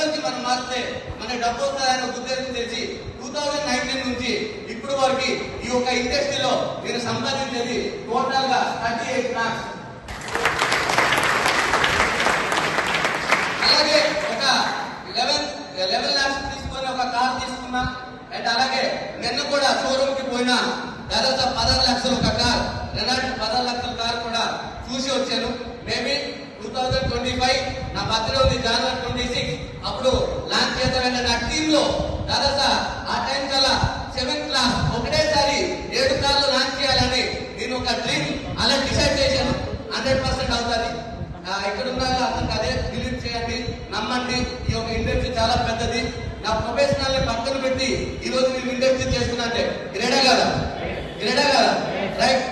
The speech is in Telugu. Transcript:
నుంచి మనం మారితే మన డబ్బు వస్తాయని ఉద్దేశం తెచ్చి 2019 నుంచి ఇప్పుడు వరకు ఈ యొక్క ఇండస్ట్రీలో నేను సంపాదించేది టోటల్ గా 38 lakhs. అలాగే ఒక 11 lakhs తీసుకొని ఒక కార్ తీసుకున్నా. అండ్ అలాగే నిన్న కూడా షోరూమ్ కి పోయినా దాదాపు 16 లక్షల ఒక కార్, రెనాల్ట్ 16 లక్షల కార్ కూడా చూసి వచ్చాను. మేబీ 2025 నా బర్త్డే ఉంది January 26, అప్పుడు లాంచ్ చేద్దామని నా టీమ్ లో దాదాపు ఆ టైం కల్లా 7th class ఒకటేసారి 7 కార్లు లాంచ్ చేయాలని నేను ఒక డ్రీమ్ అలా డిసైడ్ చేశాను. 100% అవుతుంది. ఇక్కడ ఉన్న అతనికి అదే బిలీవ్ చేయండి, నమ్మండి. ఈ యొక్క ఇండస్ట్రీ చాలా పెద్దది. నా ప్రొఫెషనల్ ని పక్కన పెట్టి ఈ రోజు మేము ఇండస్ట్రీ చేస్తున్నా అంటే గ్రేడా కదా, రైట్.